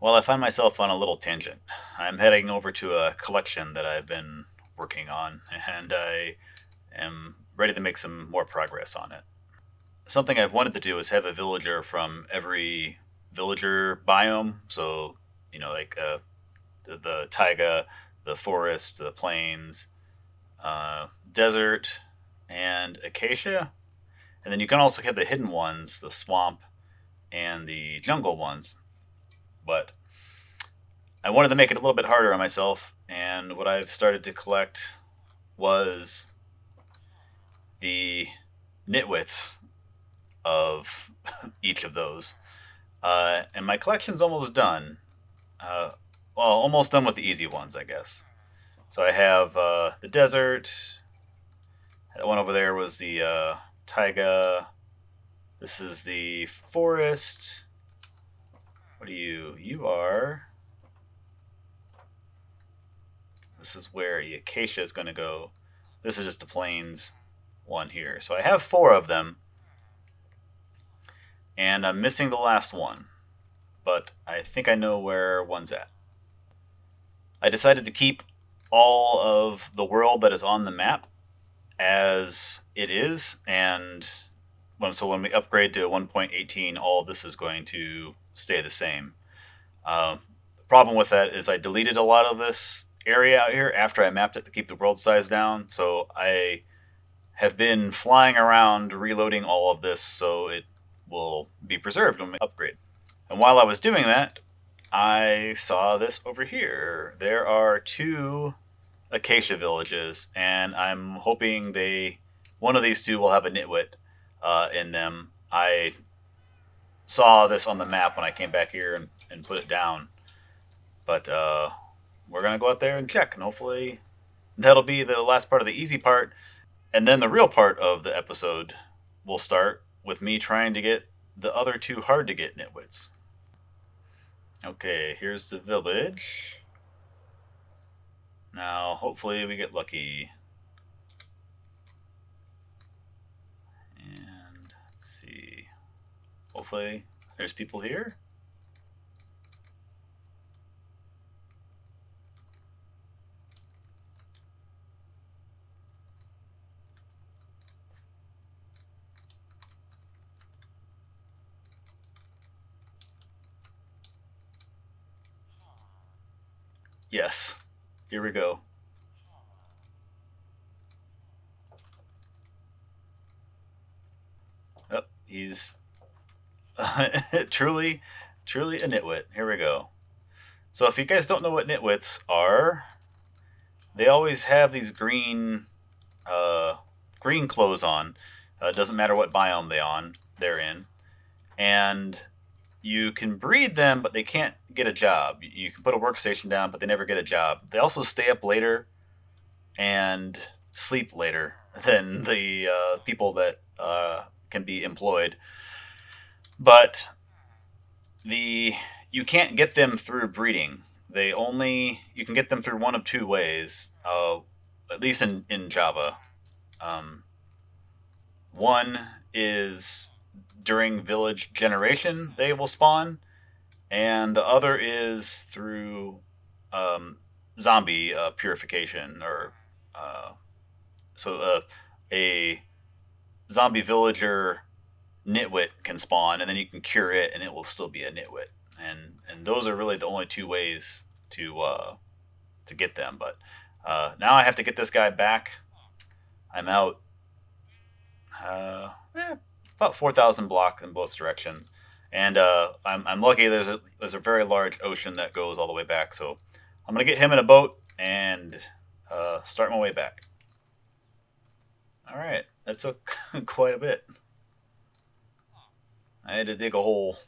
Well, I find myself on a little tangent. I'm heading over to a collection that I've been working on, and I am ready to make some more progress on it. Something I've wanted to do is have a villager from every villager biome. So, like the taiga, the forest, the plains, desert, and acacia. And then you can also have the hidden ones, the swamp and the jungle ones. But I wanted to make it a little bit harder on myself, and what I've started to collect was the nitwits of each of those. And my collection's almost done. Uh, well, almost done with the easy ones, I guess. So I have the desert. That one over there was the taiga. This is the forest. What are you? You are. This is where the acacia is going to go. This is just the plains one here. So I have four of them, and I'm missing the last one, but I think I know where one's at. I decided to keep all of the world that is on the map as it is, and when we upgrade to 1.18, all of this is going to stay the same. The problem with that is I deleted a lot of this area out here after I mapped it to keep the world size down, so I have been flying around reloading all of this so it will be preserved when we upgrade. And while I was doing that, I saw this over here. There are two acacia villages, and I'm hoping one of these two will have a nitwit in them. I saw this on the map when I came back here and put it down, but we're gonna go out there and check, and hopefully that'll be the last part of the easy part, and then the real part of the episode will start with me trying to get the other two hard to get nitwits. Okay, here's the village. Now, hopefully, we get lucky. And let's see. Hopefully, there's people here. Yes. Here we go. Oh, he's truly, truly a nitwit. Here we go. So if you guys don't know what nitwits are, they always have these uh, green clothes on. Doesn't matter what biome they're in, and you can breed them, but they can't get a job. You can put a workstation down, but they never get a job. They also stay up later and sleep later than the people that can be employed. But the you can't get them through breeding. You can get them through one of two ways, at least in Java. Um, One is during village generation they will spawn, and the other is through um, zombie purification, or uh, so a zombie villager nitwit can spawn, and then you can cure it, and it will still be a nitwit. And those are really the only two ways to get them. But now I have to get this guy back. I'm out about 4,000 block in both directions, and I'm lucky. There's a very large ocean that goes all the way back, so I'm gonna get him in a boat and start my way back. All right, that took quite a bit. I had to dig a hole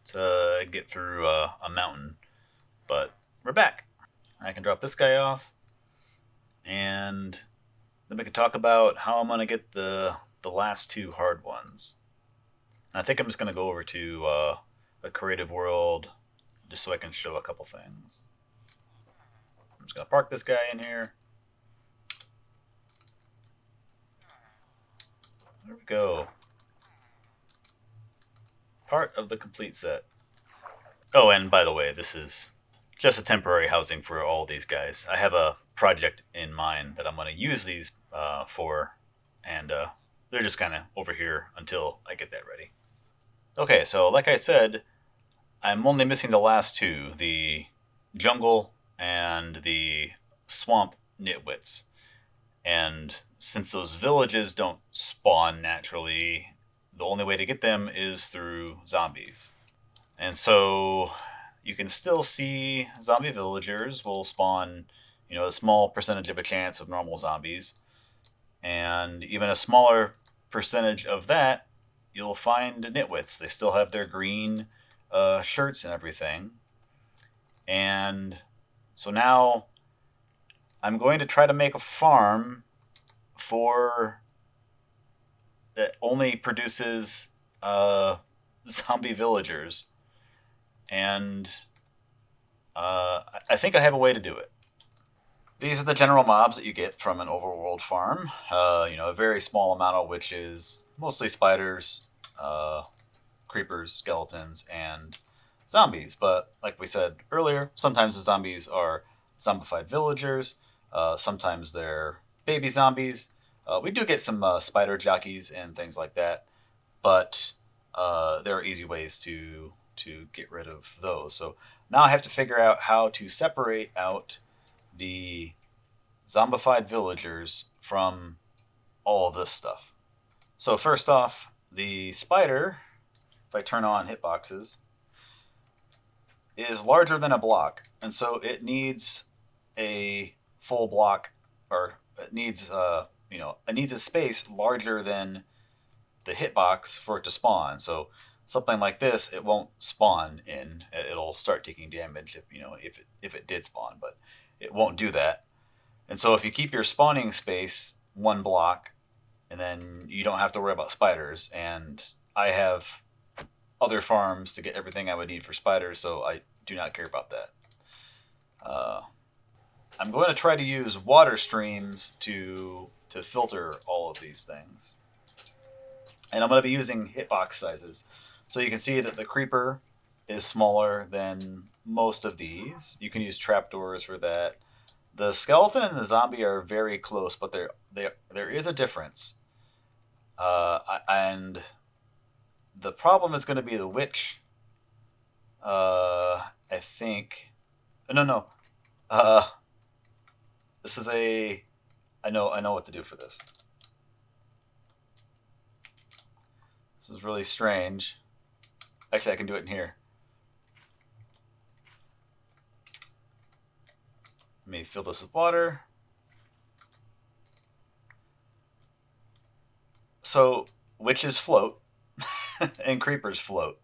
to get through a mountain, but we're back. I can drop this guy off, and then we can talk about how I'm gonna get the last two hard ones. And I think I'm just gonna go over to a creative world just so I can show a couple things. I'm just gonna park this guy in here. There we go. Part of the complete set. Oh, and by the way, this is just a temporary housing for all these guys. I have a project in mind that I'm going to use these for, and they're just kind of over here until I get that ready. Okay, so like I said, I'm only missing the last two, the jungle and the swamp nitwits. And since those villages don't spawn naturally, the only way to get them is through zombies. And so you can still see zombie villagers will spawn, a small percentage of a chance of normal zombies. And even a smaller percentage of that, you'll find nitwits. They still have their green shirts and everything. And so now I'm going to try to make a farm for that only produces zombie villagers, and I think I have a way to do it. These are the general mobs that you get from an overworld farm. A very small amount of which is mostly spiders, uh, creepers, skeletons, and zombies. But like we said earlier, sometimes the zombies are zombified villagers. Sometimes they're baby zombies. We do get some spider jockeys and things like that, but there are easy ways to get rid of those. So now I have to figure out how to separate out the zombified villagers from all of this stuff. So first off, the spider, if I turn on hitboxes, is larger than a block, and so it needs a full block, or it needs a space larger than the hitbox for it to spawn. So something like this, it won't spawn in. It'll start taking damage if it did spawn, but it won't do that. And so if you keep your spawning space one block, and then you don't have to worry about spiders. And I have other farms to get everything I would need for spiders, so I do not care about that. Uh, I'm going to try to use water streams to filter all of these things. And I'm going to be using hitbox sizes. So you can see that the creeper is smaller than most of these. You can use trapdoors for that. The skeleton and the zombie are very close, but there is a difference. And the problem is going to be the witch. I think. No, no. Uh, this is a. I know what to do for this. This is really strange. Actually, I can do it in here. Let me fill this with water. So witches float and creepers float.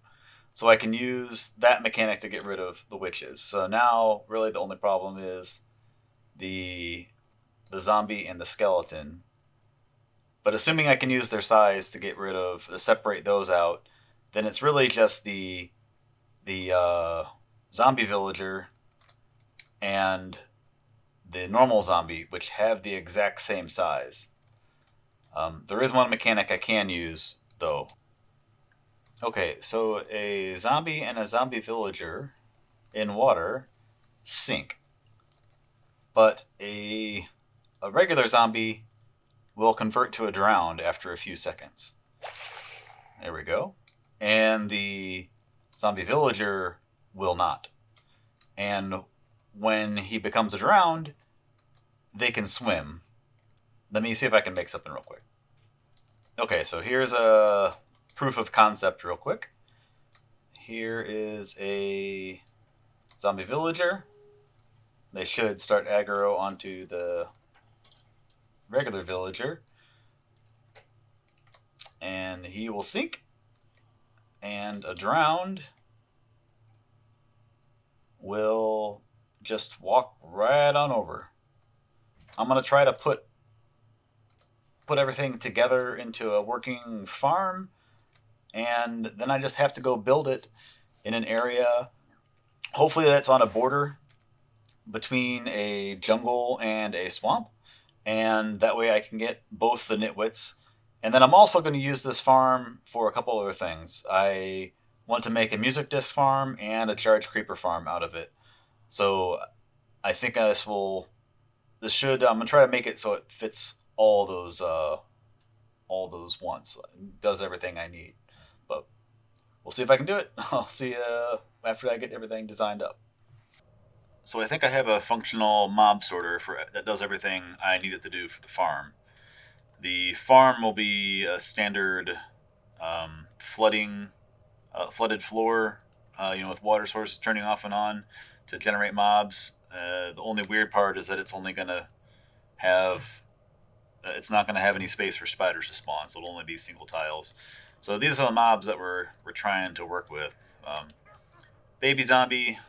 So I can use that mechanic to get rid of the witches. So now really the only problem is the the zombie and the skeleton. But assuming I can use their size to get rid of to separate those out, then it's really just the zombie villager and the normal zombie, which have the exact same size. There is one mechanic I can use, though. Okay, so a zombie and a zombie villager in water sink, but a regular zombie will convert to a drowned after a few seconds. There we go. And the zombie villager will not. And when he becomes a drowned, they can swim. Let me see if I can make something real quick. Okay, so here's a proof of concept real quick. Here is a zombie villager. They should start aggro onto the regular villager. And he will sink. And a drowned will just walk right on over. I'm going to try to put everything together into a working farm, and then I just have to go build it in an area. Hopefully that's on a border between a jungle and a swamp, and that way I can get both the nitwits. And then I'm also going to use this farm for a couple other things. I want to make a music disc farm and a charge creeper farm out of it. So I think this should I'm gonna try to make it so it fits all those wants. It does everything I need. But we'll see if I can do it. I'll see after I get everything designed up. So I think I have a functional mob sorter that does everything I need it to do for the farm. The farm will be a standard flooded floor, with water sources turning off and on to generate mobs. The only weird part is that it's only going to have it's not going to have any space for spiders to spawn, so it'll only be single tiles. So these are the mobs that we're trying to work with: baby zombie,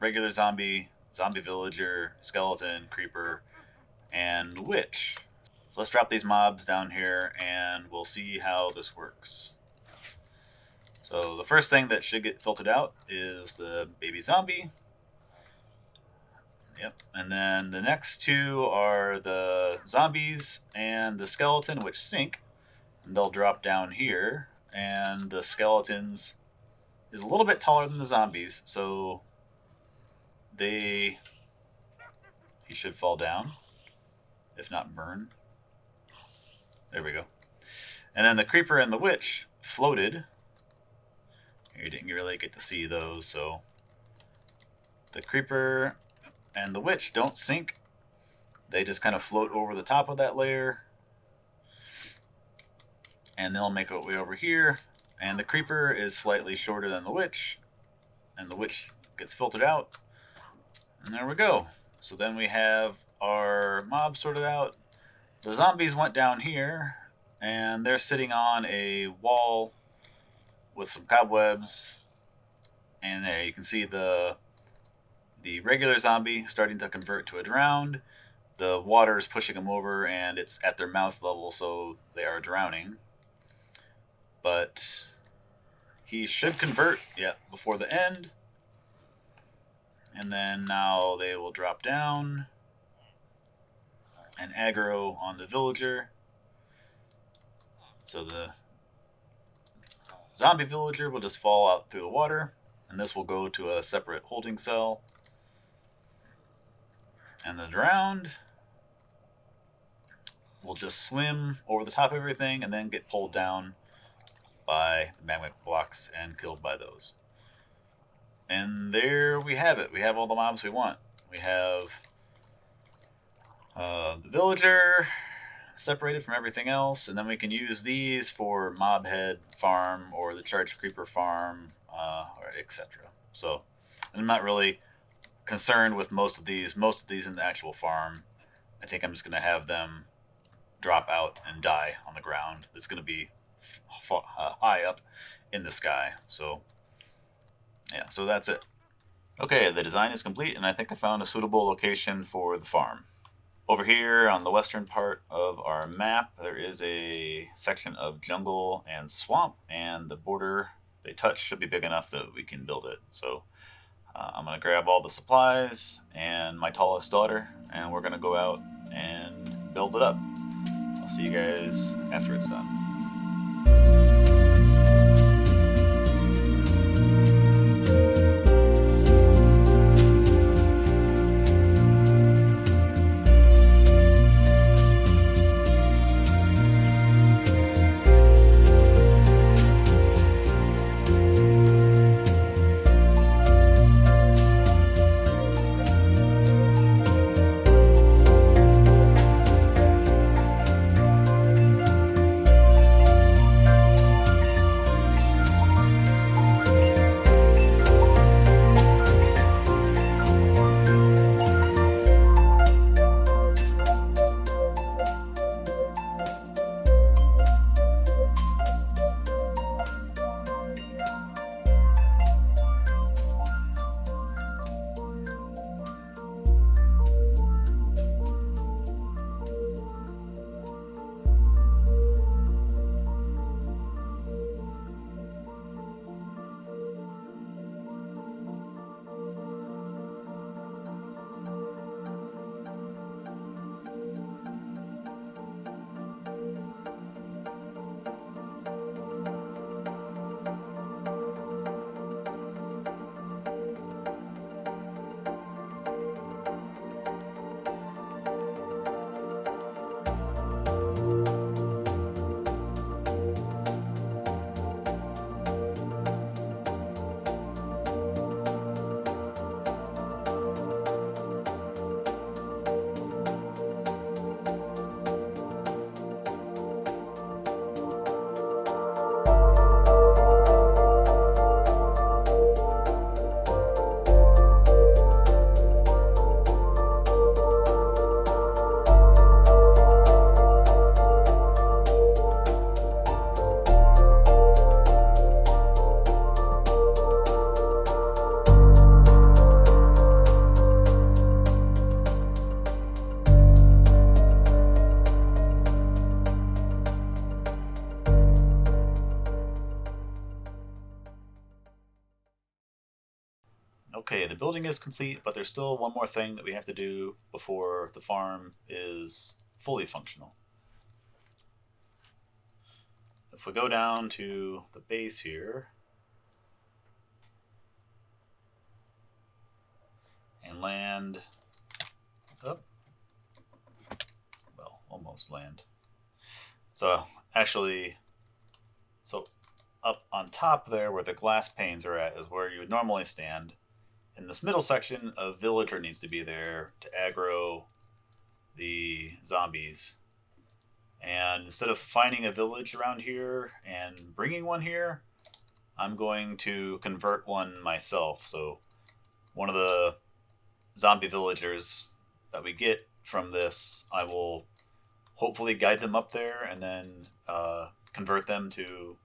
regular zombie, zombie villager, skeleton, creeper, and witch. So let's drop these mobs down here, and we'll see how this works. So the first thing that should get filtered out is the baby zombie. Yep. And then the next two are the zombies and the skeleton, which sync. And they'll drop down here. And the skeletons is a little bit taller than the zombies, so he should fall down, if not burn. There we go. And then the creeper and the witch floated. You didn't really get to see those, so the creeper and the witch don't sink. They just kind of float over the top of that layer, and they'll make their way over here. And the creeper is slightly shorter than the witch, and the witch gets filtered out. And there we go. So then we have our mob sorted out. The zombies went down here, and they're sitting on a wall with some cobwebs. And there you can see the regular zombie starting to convert to a drowned. The water is pushing them over, and it's at their mouth level, so they are drowning. But he should convert, before the end. And then now they will drop down and aggro on the villager. So the zombie villager will just fall out through the water, and this will go to a separate holding cell. And the drowned will just swim over the top of everything and then get pulled down by the magma blocks and killed by those. And there we have it. We have all the mobs we want. We have the villager separated from everything else, and then we can use these for mob head farm or the charge creeper farm, or etc. So I'm not really concerned with most of these in the actual farm. I think I'm just going to have them drop out and die on the ground. It's going to be high up in the sky. So yeah, so that's it. Okay, the design is complete, and I think I found a suitable location for the farm. Over here on the western part of our map, there is a section of jungle and swamp, and the border they touch should be big enough that we can build it. So I'm going to grab all the supplies and my tallest daughter, and we're going to go out and build it up. I'll see you guys after it's done. Okay, the building is complete, but there's still one more thing that we have to do before the farm is fully functional. If we go down to the base here and land up, well, almost land. So actually, so up on top there where the glass panes are at is where you would normally stand. In this middle section, a villager needs to be there to aggro the zombies. And instead of finding a village around here and bringing one here, I'm going to convert one myself. So one of the zombie villagers that we get from this, I will hopefully guide them up there and then convert them to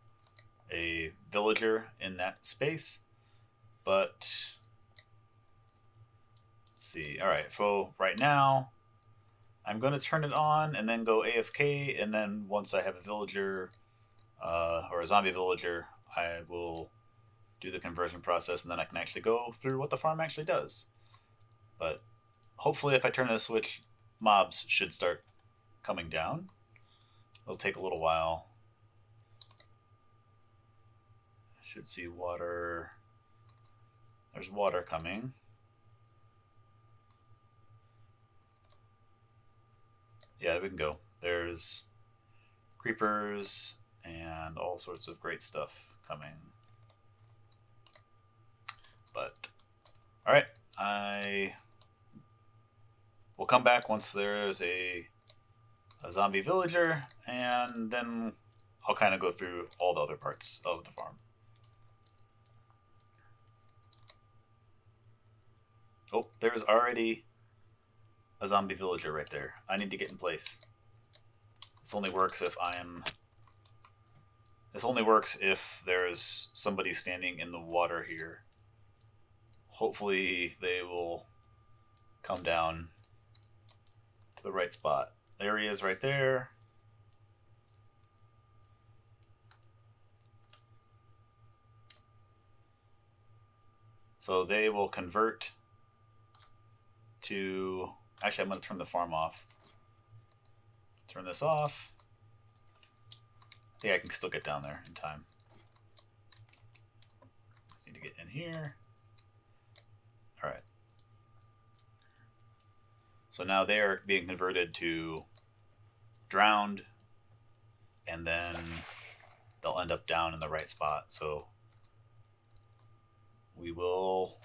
a villager in that space. But let's see. All right, so right now I'm going to turn it on and then go AFK, and then once I have a villager or a zombie villager, I will do the conversion process, and then I can actually go through what the farm actually does. But hopefully if I turn this switch, mobs should start coming down. It'll take a little while. I should see water. There's water coming. Yeah, we can go. There's creepers and all sorts of great stuff coming. But, alright, I will come back once there's a zombie villager, and then I'll kind of go through all the other parts of the farm. Oh, there's already a zombie villager right there. I need to get in place. This only works if This only works if there's somebody standing in the water here. Hopefully they will come down to the right spot. There he is right there. So they will convert to... Actually, I'm going to turn the farm off. Turn this off. I think I can still get down there in time. Just need to get in here. All right. So now they are being converted to drowned, and then they'll end up down in the right spot. So we will...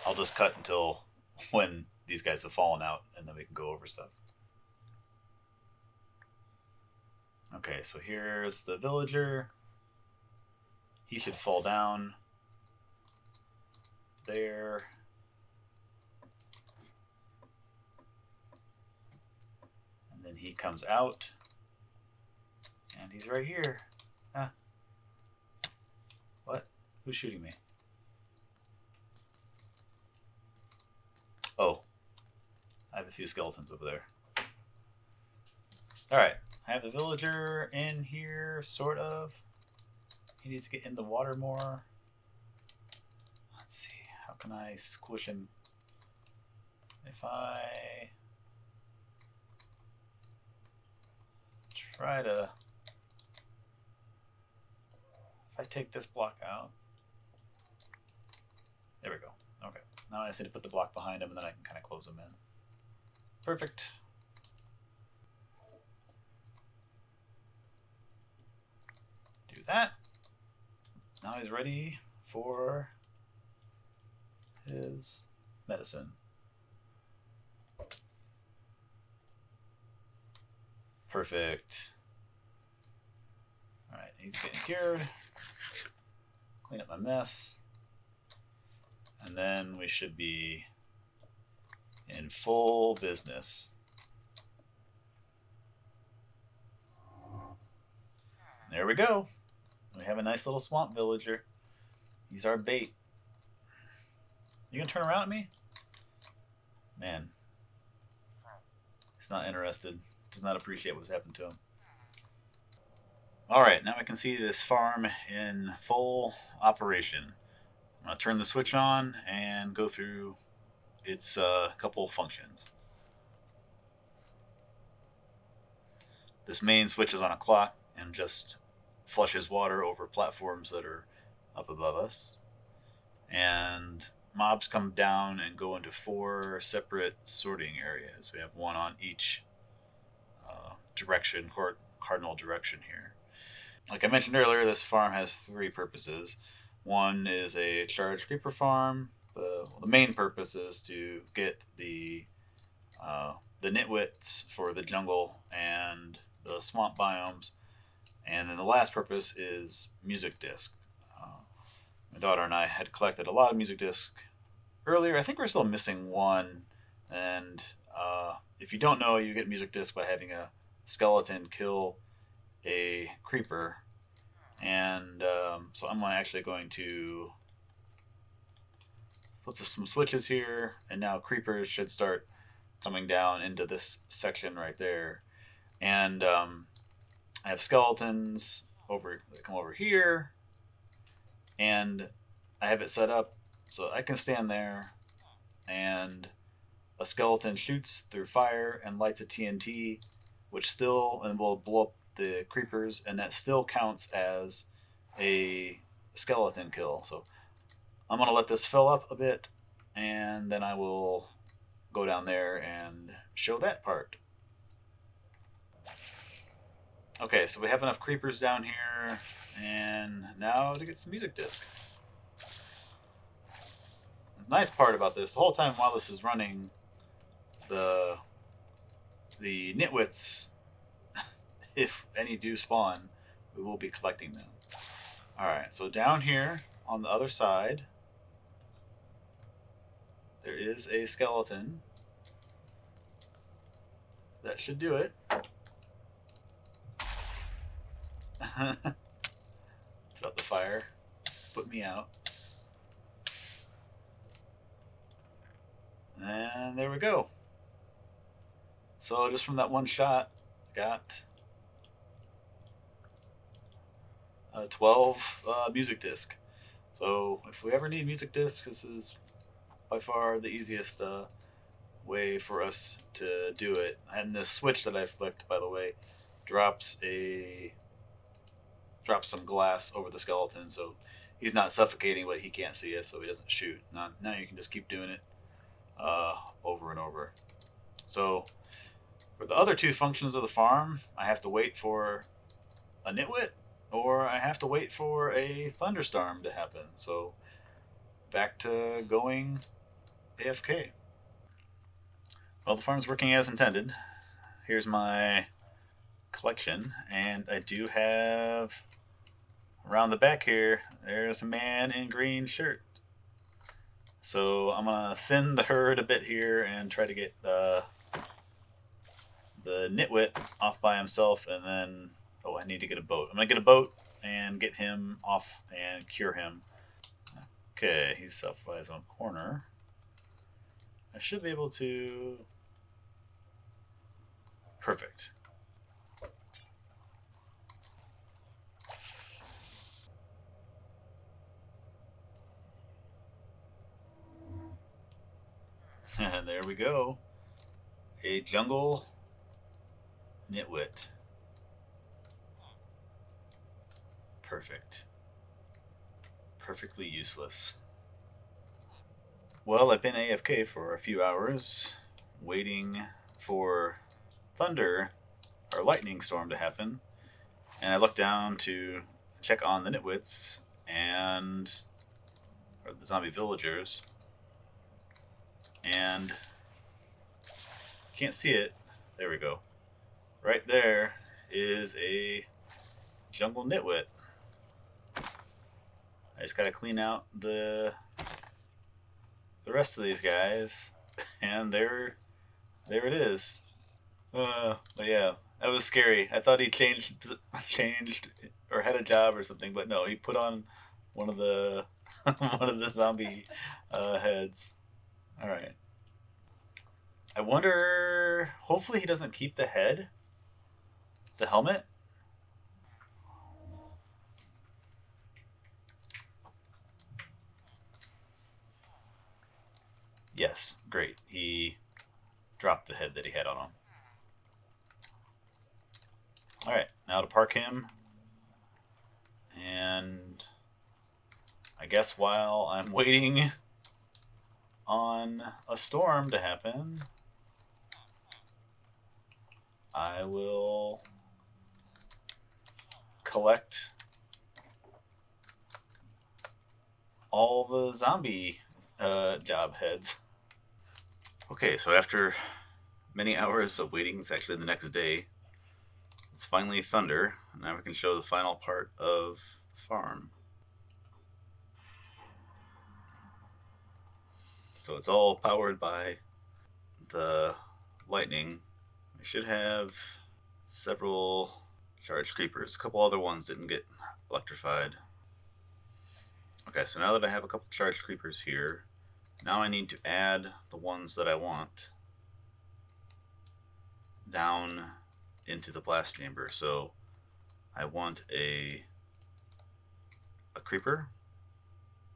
I'll just cut until when these guys have fallen out, and then we can go over stuff. Okay, so here's the villager. He should fall down there. And then he comes out. And he's right here. Ah. What? Who's shooting me? Oh. I have a few skeletons over there. Alright. I have the villager in here, sort of. He needs to get in the water more. Let's see. How can I squish him? If I try to... If I take this block out... There we go. Okay. Now I just need to put the block behind him, and then I can kind of close him in. Perfect. Do that. Now he's ready for his medicine. Perfect. Alright, he's getting cured. Clean up my mess. And then we should be in full business. There we go. We have a nice little swamp villager. He's our bait. You gonna turn around at me? Man. He's not interested. Does not appreciate what's happened to him. Alright, now I can see this farm in full operation. I'm going to turn the switch on and go through its couple functions. This main switch is on a clock and just flushes water over platforms that are up above us. And mobs come down and go into 4 separate sorting areas. We have one on each direction, cardinal direction here. Like I mentioned earlier, this farm has 3 purposes. One is a charged creeper farm. The main purpose is to get the nitwits for the jungle and the swamp biomes. And then the last purpose is music disc. My daughter and I had collected a lot of music discs earlier. I think we're still missing one. And if you don't know, you get music disc by having a skeleton kill a creeper. And so I'm actually going to flip some switches here, and now creepers should start coming down into this section right there. And I have skeletons that come over here, and I have it set up so I can stand there, and a skeleton shoots through fire and lights a TNT, which will blow up the creepers, and that still counts as a skeleton kill. So I'm going to let this fill up a bit, and then I will go down there and show that part. Okay, so we have enough creepers down here, and now to get some music disc. The nice part about this, the whole time while this is running, the nitwits, if any do spawn, we will be collecting them. Alright, so down here on the other side, there is a skeleton. That should do it. Put out the fire. Put me out. And there we go. So just from that one shot, got 12 music disc. So if we ever need music discs, this is by far the easiest way for us to do it. And this switch that I flicked, by the way, drops some glass over the skeleton, so he's not suffocating, but he can't see us, so he doesn't shoot. Now you can just keep doing it over and over. So for the other 2 functions of the farm, I have to wait for a nitwit, or I have to wait for a thunderstorm to happen. So back to going AFK. Well, the farm's working as intended. Here's my collection, and I do have around the back here, there's a man in green shirt. So I'm gonna thin the herd a bit here and try to get the nitwit off by himself, and then I need to get a boat. I'm gonna get a boat and get him off and cure him. Okay, he's off by his own corner. I should be able to. Perfect. And there we go. A jungle nitwit. Perfect. Perfectly useless. Well, I've been AFK for a few hours, waiting for thunder or lightning storm to happen, and I look down to check on the nitwits or the zombie villagers, and can't see it. There we go. Right there is a jungle nitwit. I just gotta clean out the rest of these guys, and there it is. But yeah, that was scary. I thought he changed or had a job or something, but no, he put on one of the one of the zombie heads. All right. I wonder. Hopefully, he doesn't keep the head, the helmet. Yes, great. He dropped the head that he had on him. Alright, now to park him. And I guess while I'm waiting on a storm to happen, I will collect all the zombie job heads. Okay, so after many hours of waiting, it's actually the next day, it's finally thunder. Now we can show the final part of the farm. So it's all powered by the lightning. I should have several charged creepers. A couple other ones didn't get electrified. Okay, so now that I have a couple charged creepers here, now I need to add the ones that I want down into the blast chamber. So I want a creeper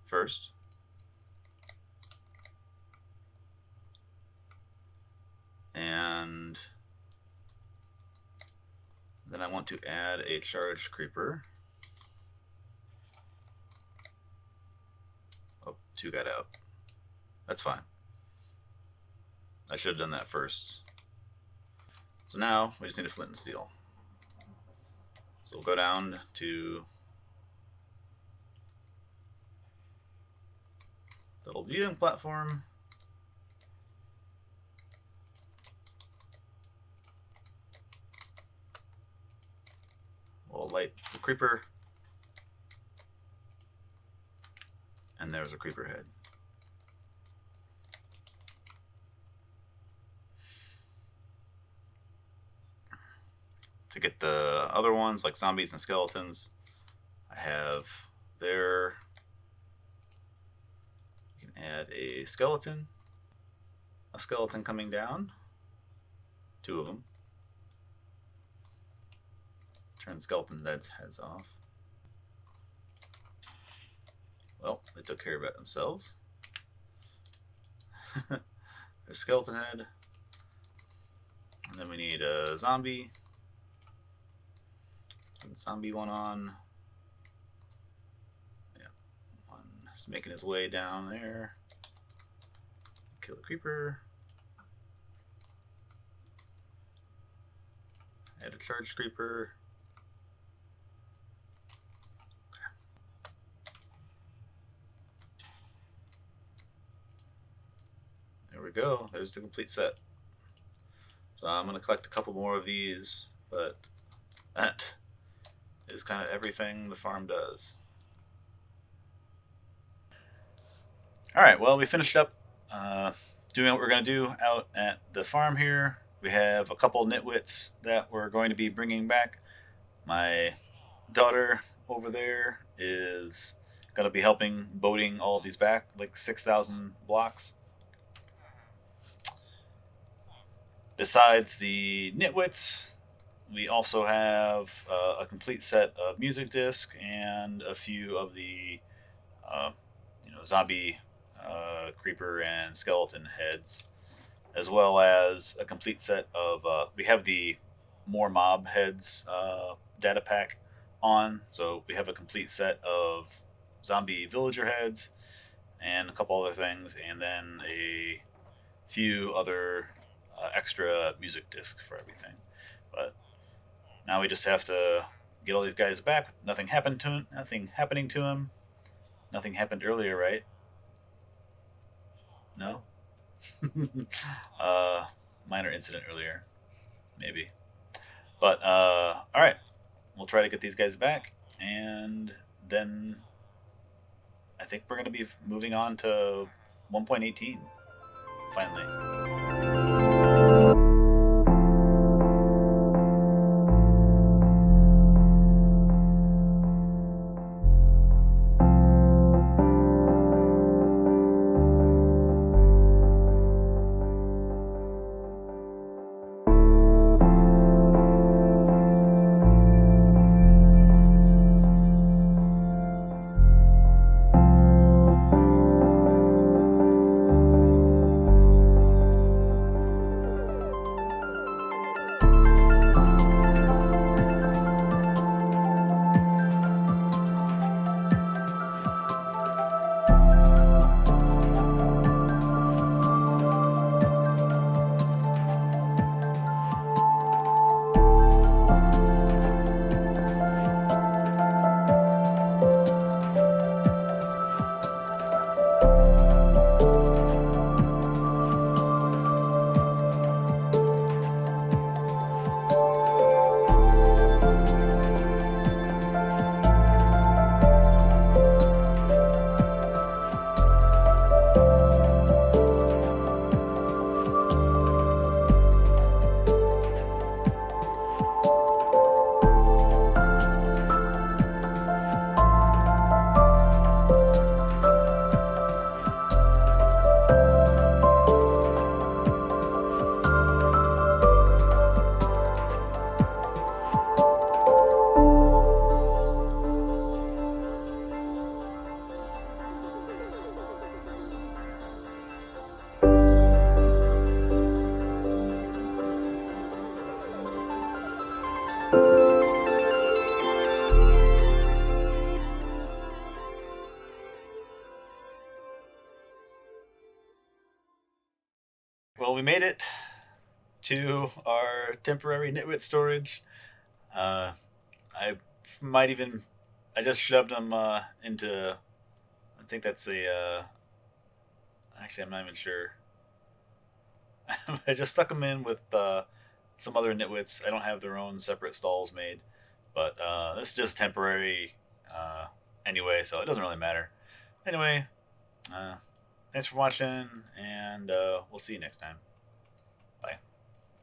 first. And then I want to add a charged creeper. Oh, 2 got out. That's fine. I should have done that first. So now we just need a flint and steel. So we'll go down to the little viewing platform. We'll light the creeper. And there's a creeper head. To get the other ones, like zombies and skeletons, I have there. You can add a skeleton coming down, 2 of them. Turn the skeleton heads off. Well, they took care of it themselves. There's a skeleton head. And then we need a zombie. Put the zombie one on. Yeah, one is making his way down there. Kill the creeper. Add a charged creeper. There we go. There's the complete set. So I'm going to collect a couple more of these, but that is kind of everything the farm does. Alright, well, we finished up doing what we're going to do out at the farm here. We have a couple nitwits that we're going to be bringing back. My daughter over there is going to be helping boating all of these back, like 6,000 blocks. Besides the nitwits, we also have a complete set of music disc and a few of the zombie creeper and skeleton heads, as well as a complete set of we have the more mob heads data pack on, so we have a complete set of zombie villager heads and a couple other things, and then a few other extra music discs for everything. But now we just have to get all these guys back. Nothing happened to him. Nothing happening to him. Nothing happened earlier, right? No. Minor incident earlier, maybe. But all right, we'll try to get these guys back, and then I think we're going to be moving on to 1.18 finally. Well, we made it to our temporary nitwit storage. Uh, I might even. I just shoved them into. I think that's a. Actually, I'm not even sure. I just stuck them in with some other nitwits. I don't have their own separate stalls made, but this is just temporary uh, anyway, so it doesn't really matter. Anyway, uh, thanks for watching, and we'll see you next time. Bye.